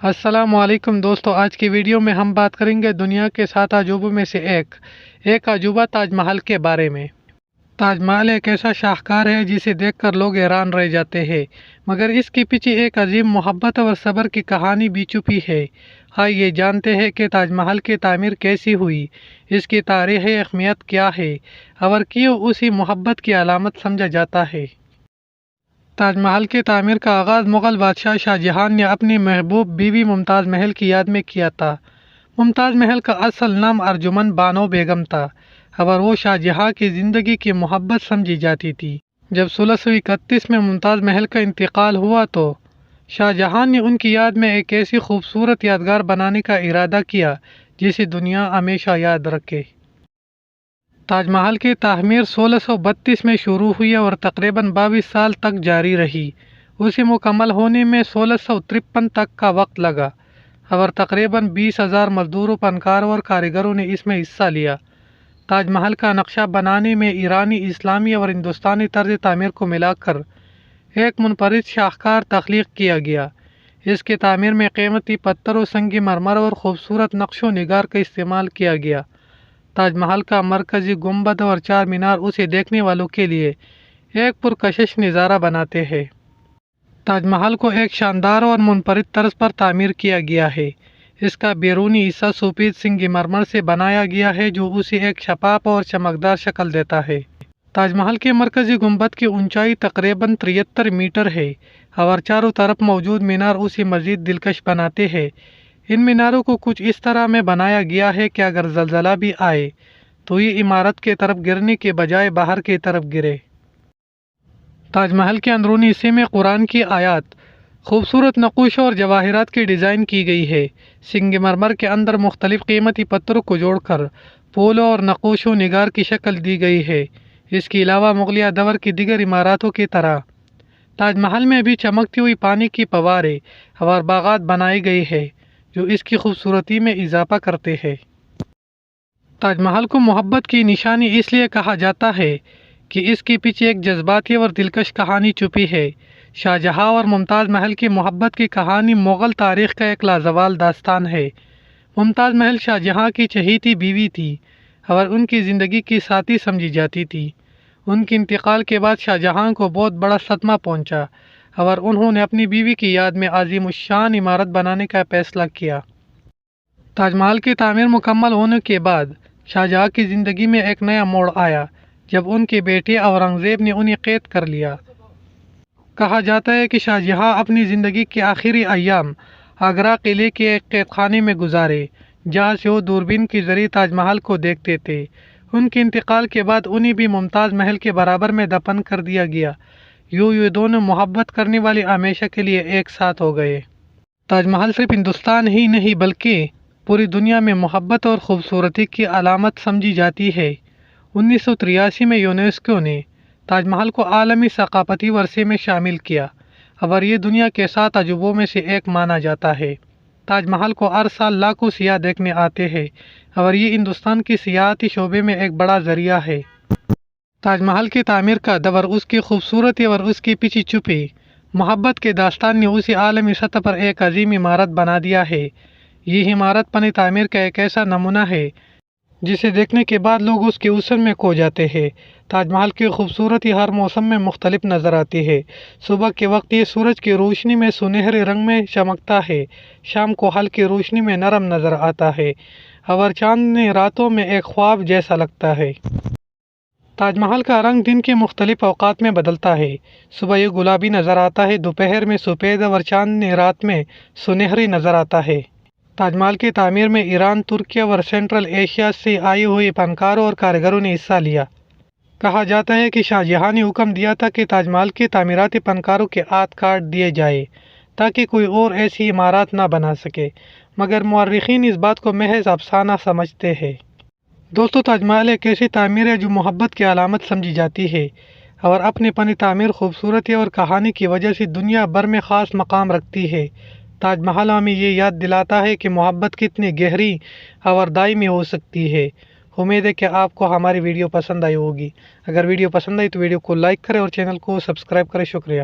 السلام علیکم دوستو، آج کی ویڈیو میں ہم بات کریں گے دنیا کے 7 عجوبوں میں سے ایک عجوبہ تاج محل کے بارے میں۔ تاج محل ایک ایسا شاہکار ہے جسے دیکھ کر لوگ حیران رہ جاتے ہیں، مگر اس کے پیچھے ایک عظیم محبت اور صبر کی کہانی بھی چھپی ہے۔ آئیے جانتے ہیں کہ تاج محل کی تعمیر کیسی ہوئی، اس کی تاریخی اہمیت کیا ہے اور کیوں اسی محبت کی علامت سمجھا جاتا ہے۔ تاج محل کی تعمیر کا آغاز مغل بادشاہ شاہ جہان نے اپنی محبوب بیوی ممتاز محل کی یاد میں کیا تھا۔ ممتاز محل کا اصل نام ارجمن بانو بیگم تھا اور وہ شاہ جہاں کی زندگی کی محبت سمجھی جاتی تھی۔ جب 1631 میں ممتاز محل کا انتقال ہوا تو شاہ جہان نے ان کی یاد میں ایک ایسی خوبصورت یادگار بنانے کا ارادہ کیا جسے دنیا ہمیشہ یاد رکھے۔ تاج محل کی تعمیر 1632 میں شروع ہوئی اور تقریباً 22 سال تک جاری رہی۔ اسے مکمل ہونے میں 1653 تک کا وقت لگا اور تقریباً 20,000 مزدوروں، فنکاروں اور کاریگروں نے اس میں حصہ لیا۔ تاج محل کا نقشہ بنانے میں ایرانی، اسلامی اور ہندوستانی طرز تعمیر کو ملا کر ایک منفرد شاہکار تخلیق کیا گیا۔ اس کی تعمیر میں قیمتی پتھروں، سنگ مرمر اور خوبصورت نقش و نگار کا استعمال کیا گیا۔ تاج محل کا مرکزی گنبد اور 4 مینار اسے دیکھنے والوں کے لیے ایک پرکشش نظارہ بناتے ہیں۔ تاج محل کو ایک شاندار اور منفرد طرز پر تعمیر کیا گیا ہے۔ اس کا بیرونی حصہ سفید سنگ مرمر سے بنایا گیا ہے جو اسے ایک شفاف اور چمکدار شکل دیتا ہے۔ تاج محل کے مرکزی گنبد کی اونچائی تقریباً 73 میٹر ہے اور چاروں طرف موجود مینار اسے مزید دلکش بناتے ہیں۔ ان میناروں کو کچھ اس طرح میں بنایا گیا ہے کہ اگر زلزلہ بھی آئے تو یہ عمارت کی طرف گرنے کے بجائے باہر کی طرف گرے۔ تاج محل کے اندرونی حصے میں قرآن کی آیات، خوبصورت نقوشوں اور جواہرات کی ڈیزائن کی گئی ہے۔ سنگ مرمر کے اندر مختلف قیمتی پتھروں کو جوڑ کر پھولوں اور نقوش و نگار کی شکل دی گئی ہے۔ اس کے علاوہ مغلیہ دور کی دیگر عماراتوں کی طرح تاج محل میں بھی چمکتی ہوئی پانی کی فوارے اور باغات بنائی گئی ہے جو اس کی خوبصورتی میں اضافہ کرتے ہیں۔ تاج محل کو محبت کی نشانی اس لیے کہا جاتا ہے کہ اس کے پیچھے ایک جذباتی اور دلکش کہانی چھپی ہے۔ شاہ جہاں اور ممتاز محل کی محبت کی کہانی مغل تاریخ کا ایک لازوال داستان ہے۔ ممتاز محل شاہ جہاں کی چہیتی بیوی تھی اور ان کی زندگی کی ساتھی سمجھی جاتی تھی۔ ان کے انتقال کے بعد شاہ جہاں کو بہت بڑا صدمہ پہنچا اور انہوں نے اپنی بیوی کی یاد میں عظیم الشان عمارت بنانے کا فیصلہ کیا۔ تاج محل کی تعمیر مکمل ہونے کے بعد شاہ جہاں کی زندگی میں ایک نیا موڑ آیا جب ان کے بیٹے اورنگزیب نے انہیں قید کر لیا۔ کہا جاتا ہے کہ شاہ جہاں اپنی زندگی کے آخری ایام آگرہ قلعے کے ایک قید خانے میں گزارے جہاں سے وہ دوربین کے ذریعے تاج محل کو دیکھتے تھے۔ ان کے انتقال کے بعد انہیں بھی ممتاز محل کے برابر میں دفن کر دیا گیا۔ یہ دونوں محبت کرنے والے ہمیشہ کے لیے ایک ساتھ ہو گئے۔ تاج محل صرف ہندوستان ہی نہیں بلکہ پوری دنیا میں محبت اور خوبصورتی کی علامت سمجھی جاتی ہے۔ 1983 میں یونیسکو نے تاج محل کو عالمی ثقافتی ورثے میں شامل کیا اور یہ دنیا کے 7 عجوبوں میں سے ایک مانا جاتا ہے۔ تاج محل کو ہر سال لاکھوں سیاح دیکھنے آتے ہیں اور یہ ہندوستان کی سیاحتی شعبے میں ایک بڑا ذریعہ ہے۔ تاج محل کی تعمیر کا دور، اس کی خوبصورتی اور اس کے پیچھے چھپی محبت کے داستان نے اسے عالمی سطح پر ایک عظیم عمارت بنا دیا ہے۔ یہ عمارت فن تعمیر کا ایک ایسا نمونہ ہے جسے دیکھنے کے بعد لوگ اس کے حسن میں کھو جاتے ہیں۔ تاج محل کی خوبصورتی ہر موسم میں مختلف نظر آتی ہے۔ صبح کے وقت یہ سورج کی روشنی میں سنہرے رنگ میں چمکتا ہے، شام کو ہلکی روشنی میں نرم نظر آتا ہے اور چاندنی راتوں میں ایک خواب جیسا لگتا ہے۔ تاج محل کا رنگ دن کے مختلف اوقات میں بدلتا ہے۔ صبح یہ گلابی نظر آتا ہے، دوپہر میں سفید اور چاندنی رات میں سنہری نظر آتا ہے۔ تاج محل کی تعمیر میں ایران، ترکی اور سینٹرل ایشیا سے آئے ہوئے فنکاروں اور کاریگروں نے حصہ لیا۔ کہا جاتا ہے کہ شاہ جہاں نے حکم دیا تھا کہ تاج محل کے تعمیراتی فنکاروں کے ہاتھ کاٹ دیے جائے تاکہ کوئی اور ایسی عمارات نہ بنا سکے، مگر مورخین اس بات کو محض افسانہ سمجھتے ہیں۔ دوستو، تاج محل ایک ایسی تعمیر ہے جو محبت کی علامت سمجھی جاتی ہے اور اپنی فن تعمیر، خوبصورتی اور کہانی کی وجہ سے دنیا بھر میں خاص مقام رکھتی ہے۔ تاج محل ہمیں یہ یاد دلاتا ہے کہ محبت کتنی گہری اور دائمی ہو سکتی ہے۔ امید ہے کہ آپ کو ہماری ویڈیو پسند آئی ہوگی۔ اگر ویڈیو پسند آئی تو ویڈیو کو لائک کریں اور چینل کو سبسکرائب کریں۔ شکریہ۔